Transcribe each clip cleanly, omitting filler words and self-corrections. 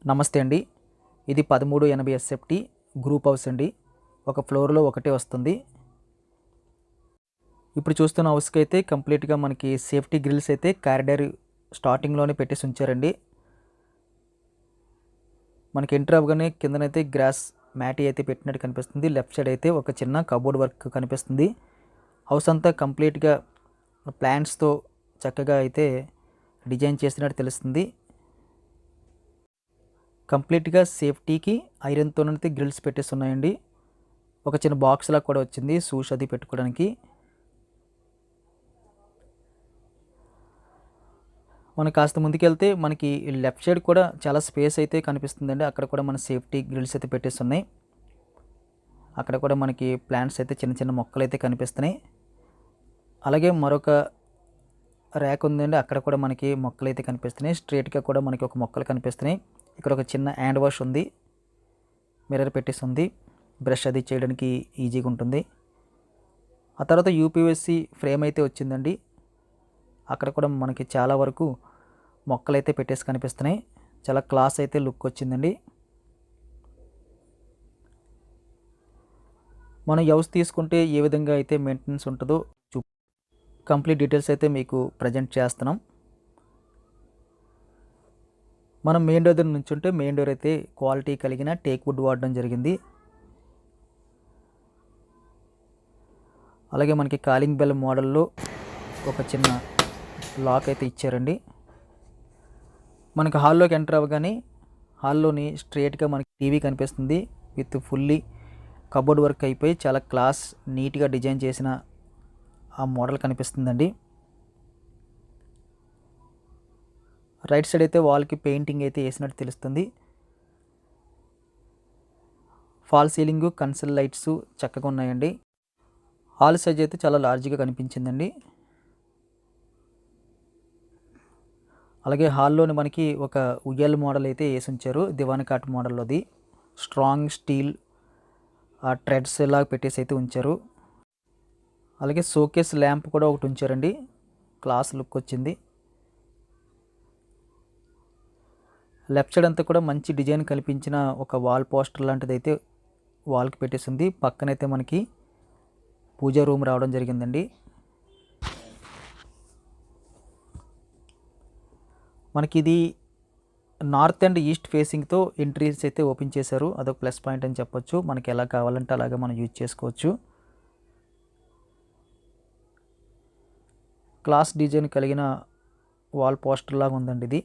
నమస్తే అండి. ఇది 1380 ఎస్ఎఫ్టీ గ్రూప్ హౌస్ అండి. ఒక ఫ్లోర్‌లో ఒకటే వస్తుంది. ఇప్పుడు చూస్తున్న హౌస్‌కైతే కంప్లీట్‌గా మనకి సేఫ్టీ గ్రిల్స్ అయితే కారిడార్ స్టార్టింగ్‌లోనే పెట్టేసి ఉంచారండి. మనకి ఎంటర్ అవ్వగానే కిందనైతే గ్రాస్ మ్యాటీ అయితే పెట్టినట్టు కనిపిస్తుంది. లెఫ్ట్ సైడ్ అయితే ఒక చిన్న కబోర్డ్ వర్క్ కనిపిస్తుంది. హౌస్ అంతా కంప్లీట్‌గా ప్లాంట్స్‌తో చక్కగా అయితే డిజైన్ చేసినట్టు తెలుస్తుంది. కంప్లీట్‌గా సేఫ్టీకి ఐరన్‌తోనైతే గ్రిల్స్ పెట్టేసి ఉన్నాయండి. ఒక చిన్న బాక్స్ లాగా కూడా వచ్చింది షూస్ అది పెట్టుకోవడానికి. మనం కాస్త ముందుకెళ్తే మనకి లెఫ్ట్ సైడ్ కూడా చాలా స్పేస్ అయితే కనిపిస్తుందండి. అక్కడ కూడా మన సేఫ్టీ గ్రిల్స్ అయితే పెట్టేసి ఉన్నాయి. అక్కడ కూడా మనకి ప్లాంట్స్ అయితే చిన్న చిన్న మొక్కలు అయితే కనిపిస్తున్నాయి. అలాగే మరొక ర్యాక్ ఉందండి. అక్కడ కూడా మనకి మొక్కలు అయితే కనిపిస్తున్నాయి. స్ట్రెయిట్‌గా కూడా మనకి ఒక మొక్కలు కనిపిస్తున్నాయి. ఇక్కడ ఒక చిన్న హ్యాండ్ వాష్ ఉంది. మిర్రర్ పెట్టేసి ఉంది. బ్రష్ అది చేయడానికి ఈజీగా ఉంటుంది. ఆ తర్వాత యూపీవీసీ ఫ్రేమ్ అయితే వచ్చిందండి. అక్కడ కూడా మనకి చాలా వరకు మొక్కలైతే పెట్టేసి కనిపిస్తున్నాయి. చాలా క్లాస్ అయితే లుక్ వచ్చిందండి. మనం హౌస్ తీసుకుంటే ఏ విధంగా అయితే మెయింటెనెన్స్ ఉంటుందో కంప్లీట్ డీటెయిల్స్ అయితే మీకు ప్రజెంట్ చేస్తున్నాం. మనం మెయిన్ డోర్ దగ్గర నుంచుంటే మెయిన్ డోర్ అయితే క్వాలిటీ కలిగిన టేక్ వుడ్ వాడడం జరిగింది. అలాగే మనకి కాలింగ్ బెల్ మోడల్లో ఒక చిన్న లాక్ అయితే ఇచ్చారండి. మనకి హాల్లోకి ఎంటర్ అవ్వగానే హాల్లోని స్ట్రెయిట్‌గా మనకి టీవీ కనిపిస్తుంది. విత్ ఫుల్లీ కబోర్డ్ వర్క్ అయిపోయి చాలా క్లాస్ నీట్‌గా డిజైన్ చేసిన ఆ మోడల్ కనిపిస్తుందండి. రైట్ సైడ్ అయితే వాల్కి పెయింటింగ్ అయితే వేసినట్టు తెలుస్తుంది. ఫాల్ సీలింగు, కన్సోల్ లైట్స్ చక్కగా ఉన్నాయండి. హాల్ సైజ్ అయితే చాలా లార్జ్గా కనిపించిందండి. అలాగే హాల్లోని మనకి ఒక ఉయ్యాల మోడల్ అయితే వేసి ఉంచారు. దివాన్ కాట్ మోడల్లోది. స్ట్రాంగ్ స్టీల్ ట్రెడ్స్ లాగా పెట్టేసి అయితే ఉంచారు. అలాగే షోకేస్ ల్యాంప్ కూడా ఒకటి ఉంచారండి. క్లాస్ లుక్ వచ్చింది. లెఫ్ట్ సైడ్ అంతా కూడా మంచి డిజైన్ కల్పించిన ఒక వాల్ పోస్టర్ లాంటిది అయితే వాల్కి పెట్టేసింది. పక్కనైతే మనకి పూజా రూమ్ రావడం జరిగిందండి. మనకి ఇది నార్త్ అండ్ ఈస్ట్ ఫేసింగ్తో ఎంట్రీస్ అయితే ఓపెన్ చేశారు. అదొక ప్లస్ పాయింట్ అని చెప్పొచ్చు. మనకి ఎలా కావాలంటే అలాగే మనం యూజ్ చేసుకోవచ్చు. క్లాస్ డిజైన్ కలిగిన వాల్ పోస్టర్ లాగా ఉందండి ఇది.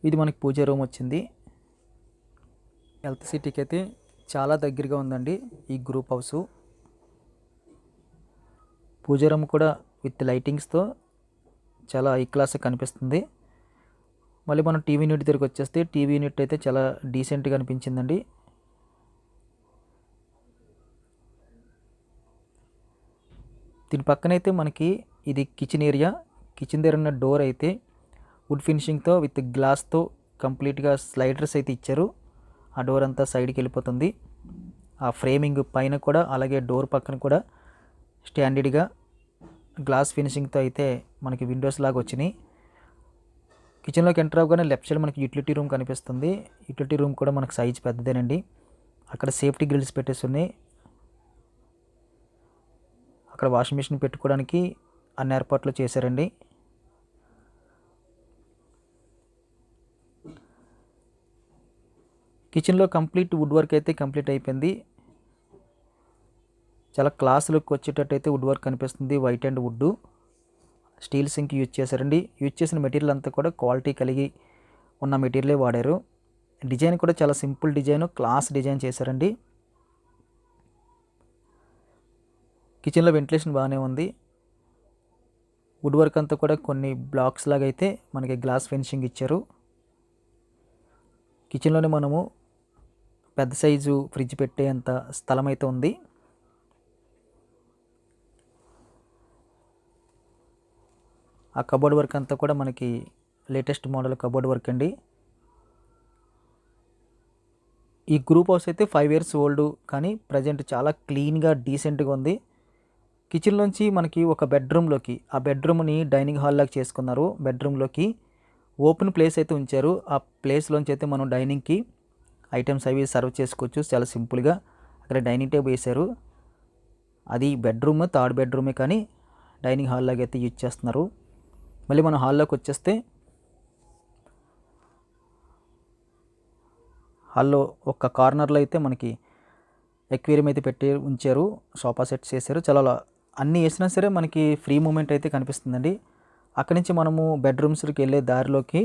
ఇది మనకి పూజా రూమ్ వచ్చింది. హెల్త్ సిటీకి అయితే చాలా దగ్గరగా ఉందండి ఈ గ్రూప్ హౌస్. పూజా రూమ్ కూడా విత్ లైటింగ్స్తో చాలా హై క్లాస్ కనిపిస్తుంది. మళ్ళీ మనం టీవీ యూనిట్ దగ్గరికి వచ్చేస్తే టీవీ యూనిట్ అయితే చాలా డీసెంట్గా అనిపించిందండి. దీని పక్కనైతే మనకి ఇది కిచెన్ ఏరియా. కిచెన్ దగ్గర ఉన్న డోర్ అయితే వుడ్ ఫినిషింగ్తో విత్ గ్లాస్తో కంప్లీట్గా స్లైడర్స్ అయితే ఇచ్చారు. ఆ డోర్ అంతా సైడ్కి వెళ్ళిపోతుంది. ఆ ఫ్రేమింగ్ పైన కూడా అలాగే డోర్ పక్కన కూడా స్టాండర్డ్గా గ్లాస్ ఫినిషింగ్తో అయితే మనకి విండోస్ లాగా వచ్చినాయి. కిచెన్లోకి ఎంటర్ అవ్వగానే లెఫ్ట్ సైడ్ మనకి యూటిలిటీ రూమ్ కనిపిస్తుంది. యూటిలిటీ రూమ్ కూడా మనకు సైజ్ పెద్దదేనండి. అక్కడ సేఫ్టీ గ్రిల్స్ పెట్టేసి ఉన్నాయి. అక్కడ వాషింగ్ మిషన్ పెట్టుకోవడానికి అన్ని ఏర్పాట్లు చేశారండి. కిచెన్లో కంప్లీట్ వుడ్ వర్క్ అయితే కంప్లీట్ అయిపోయింది. చాలా క్లాస్ లుక్ వచ్చేటట్టు అయితే వుడ్ వర్క్ కనిపిస్తుంది. White and wood steel sink use చేశారండి. యూజ్ చేసిన మెటీరియల్ అంతా కూడా క్వాలిటీ కలిగి ఉన్న మెటీరియలే వాడారు. డిజైన్ కూడా చాలా సింపుల్ డిజైన్, క్లాస్ డిజైన్ చేశారండి. కిచెన్లో వెంటిలేషన్ బాగానే ఉంది. వుడ్ వర్క్ అంతా కూడా కొన్ని బ్లాక్స్ లాగా అయితే మనకి గ్లాస్ ఫినిషింగ్ ఇచ్చారు. కిచెన్లోనే మనము పెద్ద సైజు ఫ్రిడ్జ్ పెట్టేంత స్థలం అయితే ఉంది. ఆ కబోర్డ్ వర్క్ అంతా కూడా మనకి లేటెస్ట్ మోడల్ కబోర్డ్ వర్క్ అండి. ఈ గ్రూప్ హౌస్ అయితే 5 years ఓల్డ్ కానీ ప్రజెంట్ చాలా క్లీన్గా డీసెంట్గా ఉంది. కిచెన్లోంచి మనకి ఒక బెడ్రూమ్లోకి ఆ బెడ్రూమ్ని డైనింగ్ హాల్ లాగా చేసుకున్నారు. బెడ్రూమ్లోకి ఓపెన్ ప్లేస్ అయితే ఉంచారు. ఆ ప్లేస్లోంచి అయితే మనం డైనింగ్కి ఐటమ్స్ అవి సర్వ్ చేసుకోవచ్చు చాలా సింపుల్గా. అక్కడ డైనింగ్ టేబుల్ వేశారు. అది బెడ్రూమ్, థర్డ్ బెడ్రూమే కానీ డైనింగ్ హాల్ లాగా అయితే యూజ్ చేస్తున్నారు. మళ్ళీ మనం హాల్లోకి వచ్చేస్తే హాల్లో ఒక కార్నర్లో అయితే మనకి ఎక్వేరియం అయితే పెట్టి ఉంచారు. సోఫా సెట్స్ వేసారు. చాలా అన్నీ వేసినా సరే మనకి ఫ్రీ మూమెంట్ అయితే కనిపిస్తుందండి. అక్కడి నుంచి మనము బెడ్రూమ్స్కి వెళ్ళే దారిలోకి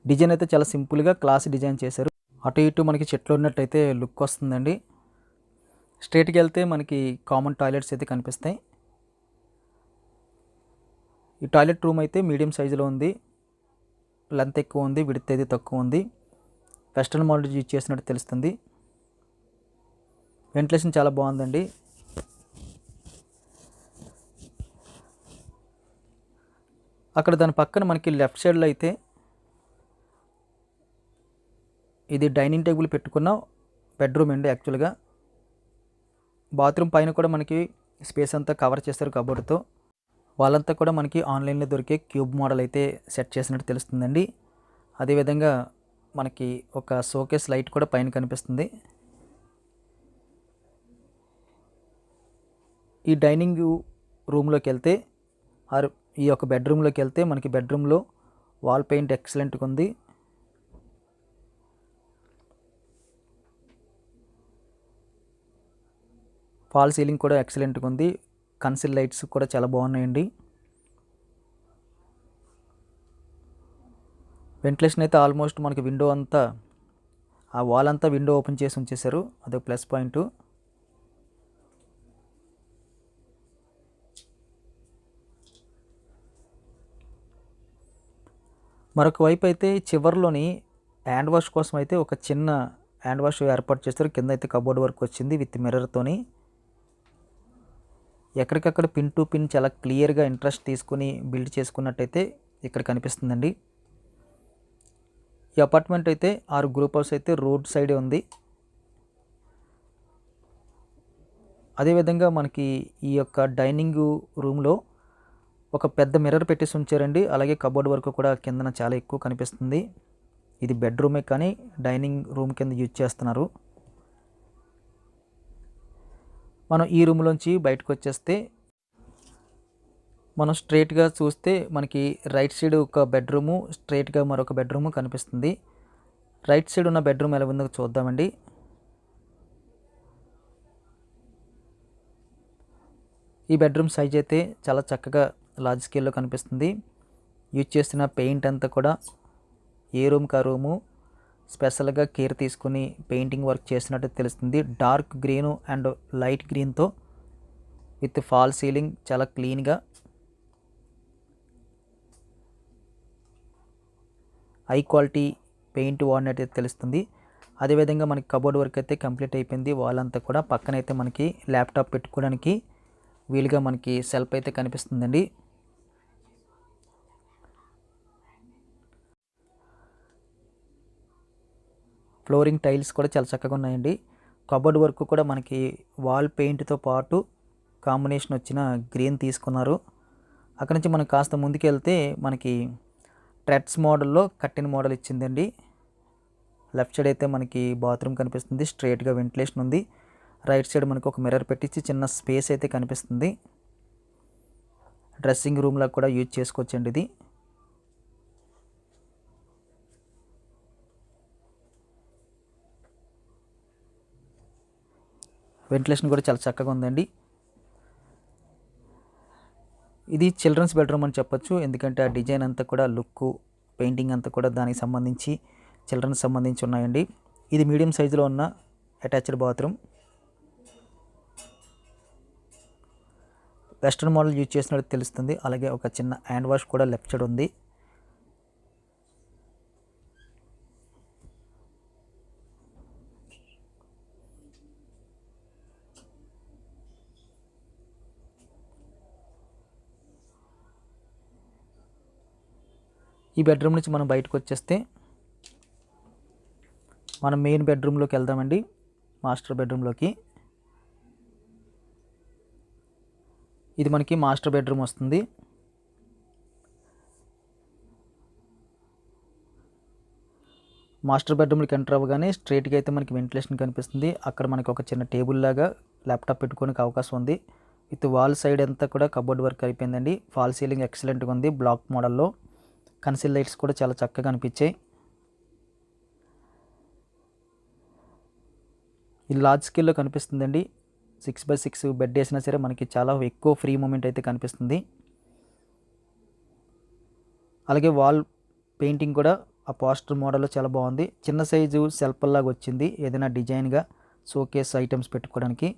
డిజైన్ అయితే చాలా సింపుల్గా క్లాస్ డిజైన్ చేశారు. అటు ఇటు మనకి చెట్లు ఉన్నట్టయితే లుక్ వస్తుందండి. స్ట్రైట్కి వెళ్తే మనకి కామన్ టాయిలెట్స్ అయితే కనిపిస్తాయి. ఈ టాయిలెట్ రూమ్ అయితే మీడియం సైజులో ఉంది. లెంత్ ఎక్కువ ఉంది, విడ్త్ అయితే తక్కువ ఉంది. వెస్ట్రన్ మోడల్ యూజ్ చేసినట్టు తెలుస్తుంది. వెంటిలేషన్ చాలా బాగుందండి. అక్కడ దాని పక్కన మనకి లెఫ్ట్ సైడ్లో అయితే ఇది డైనింగ్ టేబుల్ పెట్టుకున్న బెడ్రూమ్ అండి. యాక్చువల్గా బాత్రూమ్ పైన కూడా మనకి స్పేస్ అంతా కవర్ చేస్తారు కబోర్డ్తో. వాళ్ళంతా కూడా మనకి ఆన్లైన్లో దొరికే క్యూబ్ మోడల్ అయితే సెట్ చేసినట్టు తెలుస్తుందండి. అదేవిధంగా మనకి ఒక షోకేస్ లైట్ కూడా పైన కనిపిస్తుంది. ఈ డైనింగ్ రూమ్లోకి వెళ్తే ఈ యొక్క బెడ్రూమ్లోకి వెళ్తే మనకి బెడ్రూమ్లో వాల్ పెయింట్ ఎక్సలెంట్గా ఉంది. ఫాల్ సీలింగ్ కూడా ఎక్సలెంట్గా ఉంది. కన్సిల్ లైట్స్ కూడా చాలా బాగున్నాయండి. వెంటిలేషన్ అయితే ఆల్మోస్ట్ మనకి విండో అంతా ఆ వాల్ అంతా విండో ఓపెన్ చేసి ఉంచేశారు. అదొక ప్లస్ పాయింట్. మరొక వైపు అయితే చివర్లోని హ్యాండ్ వాష్ కోసం అయితే ఒక చిన్న హ్యాండ్ వాష్ ఏర్పాటు చేస్తారు. కింద అయితే కబోర్డ్ వర్క్ వచ్చింది విత్ మిర్రర్తోని. ఎక్కడికక్కడ పిన్ టు పిన్ చాలా క్లియర్గా ఇంట్రెస్ట్ తీసుకుని బిల్డ్ చేసుకున్నట్టయితే ఇక్కడ కనిపిస్తుందండి. ఈ అపార్ట్మెంట్ అయితే 6 గ్రూప్ హౌస్ అయితే రోడ్ సైడే ఉంది. అదేవిధంగా మనకి ఈ యొక్క డైనింగ్ రూమ్లో ఒక పెద్ద మిర్రర్ పెట్టేసి ఉంచారండి. అలాగే కబోర్డ్ వర్క్ కూడా కిందన చాలా ఎక్కువ కనిపిస్తుంది. ఇది బెడ్రూమే కానీ డైనింగ్ రూమ్ కింద యూజ్ చేస్తున్నారు. మనం ఈ రూమ్లోంచి బయటకు వచ్చేస్తే మనం స్ట్రైట్గా చూస్తే మనకి రైట్ సైడ్ ఒక బెడ్రూము, స్ట్రైట్గా మరొక బెడ్రూము కనిపిస్తుంది. రైట్ సైడ్ ఉన్న బెడ్రూమ్ ఎలా ఉందో చూద్దామండి. ఈ బెడ్రూమ్ సైజ్ అయితే చాలా చక్కగా లార్జ్ స్కేల్లో కనిపిస్తుంది. యూజ్ చేసిన పెయింట్ అంతా కూడా ఏ రూమ్కి ఆ రూము స్పెషల్గా కేర్ తీసుకుని పెయింటింగ్ వర్క్ చేసినట్టు తెలుస్తుంది. డార్క్ గ్రీను అండ్ లైట్ గ్రీన్తో విత్ ఫాల్ సీలింగ్ చాలా క్లీన్గా హై క్వాలిటీ పెయింట్ వాడినట్టు తెలుస్తుంది. అదేవిధంగా మనకి కబోర్డ్ వర్క్ అయితే కంప్లీట్ అయిపోయింది. వాల్ అంతా కూడా పక్కనైతే మనకి ల్యాప్టాప్ పెట్టుకోవడానికి వీలుగా మనకి సెల్ఫ్ అయితే కనిపిస్తుందండి. ఫ్లోరింగ్ టైల్స్ కూడా చాలా చక్కగా ఉన్నాయండి. కబోర్డ్ వర్క్ కూడా మనకి వాల్ పెయింట్తో పాటు కాంబినేషన్ వచ్చిన గ్రీన్ తీసుకున్నారు. అక్కడి నుంచి మనం కాస్త ముందుకు వెళ్తే మనకి ట్రెడ్స్ మోడల్లో కట్టిన మోడల్ ఇచ్చిందండి. లెఫ్ట్ సైడ్ అయితే మనకి బాత్రూమ్ కనిపిస్తుంది. స్ట్రైట్గా వెంటిలేషన్ ఉంది. రైట్ సైడ్ మనకు ఒక మిర్రర్ పెట్టించి చిన్న స్పేస్ అయితే కనిపిస్తుంది. డ్రెస్సింగ్ రూమ్లో కూడా యూజ్ చేసుకోవచ్చండి ఇది. వెంటిలేషన్ కూడా చాలా చక్కగా ఉందండి. ఇది చిల్డ్రన్స్ బెడ్రూమ్ అని చెప్పొచ్చు. ఎందుకంటే ఆ డిజైన్ అంతా కూడా లుక్, పెయింటింగ్ అంతా కూడా దానికి సంబంధించి చిల్డ్రన్స్ సంబంధించి ఉన్నాయండి. ఇది మీడియం సైజులో ఉన్న attached bathroom. Western model use చేసినట్టు తెలుస్తుంది. అలాగే ఒక చిన్న హ్యాండ్ వాష్ కూడా లెఫ్ట్ సైడ్ ఉంది. ఈ బెడ్రూమ్ నుంచి మనం బయటకు వచ్చేస్తే మనం మెయిన్ బెడ్రూమ్లోకి వెళ్దామండి. మాస్టర్ బెడ్రూమ్లోకి ఇది మనకి మాస్టర్ బెడ్రూమ్ వస్తుంది. మాస్టర్ బెడ్రూమ్కి ఎంటర్ అవ్వగానే స్ట్రైట్గా అయితే మనకి వెంటిలేషన్ కనిపిస్తుంది. అక్కడ మనకి ఒక చిన్న టేబుల్ లాగా ల్యాప్టాప్ పెట్టుకోనికి అవకాశం ఉంది. విత్ వాల్ సైడ్ అంతా కూడా కబోర్డ్ వర్క్ అయిపోయిందండి. ఫాల్ సీలింగ్ ఎక్సలెంట్గా ఉంది. బ్లాక్ మోడల్లో కన్సిల్ లైట్స్ కూడా చాలా చక్కగా అనిపించాయి. ఇది లార్జ్ స్కేల్లో కనిపిస్తుందండి. 6x6 బెడ్ వేసినా సరే మనకి చాలా ఎక్కువ ఫ్రీ మూమెంట్ అయితే కనిపిస్తుంది. అలాగే వాల్ పెయింటింగ్ కూడా ఆ పోస్టర్ మోడల్లో చాలా బాగుంది. చిన్న సైజు సెల్ఫ్ లాగా వచ్చింది, ఏదైనా డిజైన్గా షోకేస్ ఐటమ్స్ పెట్టుకోవడానికి.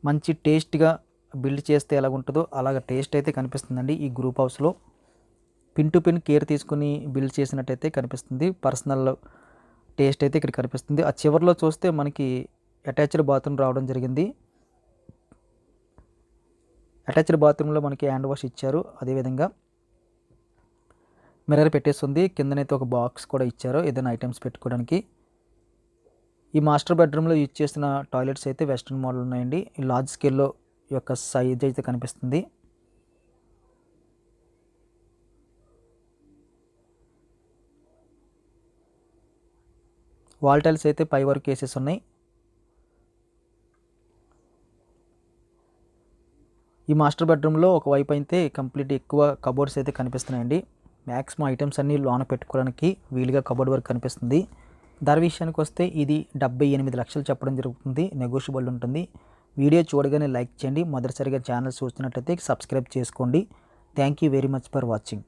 మంచి టేస్ట్గా బిల్డ్ చేస్తే ఎలా ఉంటుందో అలాగ టేస్ట్ అయితే కనిపిస్తుందండి. ఈ గ్రూప్ హౌస్లో పిన్ టు పిన్ కేర్ తీసుకుని బిల్డ్ చేసినట్టయితే కనిపిస్తుంది. పర్సనల్ టేస్ట్ అయితే ఇక్కడ కనిపిస్తుంది. ఆ చివరిలో చూస్తే మనకి అటాచ్డ్ బాత్రూమ్ రావడం జరిగింది. అటాచ్డ్ బాత్రూంలో మనకి హ్యాండ్ వాష్ ఇచ్చారు. అదేవిధంగా మిర్రర్ పెట్టేస్తుంది. కిందనైతే ఒక బాక్స్ కూడా ఇచ్చారు ఏదైనా ఐటమ్స్ పెట్టుకోవడానికి. ఈ మాస్టర్ బెడ్రూమ్లో యూజ్ చేసిన టాయిలెట్స్ అయితే వెస్ట్రన్ మోడల్ ఉన్నాయండి. ఈ లార్జ్ స్కేల్లో యొక్క సైజ్ అయితే కనిపిస్తుంది. వాల్ టైల్స్ అయితే పై వరకు వేసేసి ఉన్నాయి. ఈ మాస్టర్ బెడ్రూమ్లో ఒకవైపు అయితే కంప్లీట్ ఎక్కువ కబోర్డ్స్ అయితే కనిపిస్తున్నాయండి. మ్యాక్సిమం ఐటమ్స్ అన్నీ లోన పెట్టుకోవడానికి వీలుగా కబోర్డ్ వర్క్ కనిపిస్తుంది. ధర విషయానికి వస్తే ఇది 78 లక్షలు చెప్పడం జరుగుతుంది. నెగోషియబుల్ ఉంటుంది. వీడియో చూడగానే లైక్ చేయండి. మొదటిసారిగా ఛానల్ చూస్తున్నట్లయితే సబ్స్క్రైబ్ చేసుకోండి. Thank you very much for watching.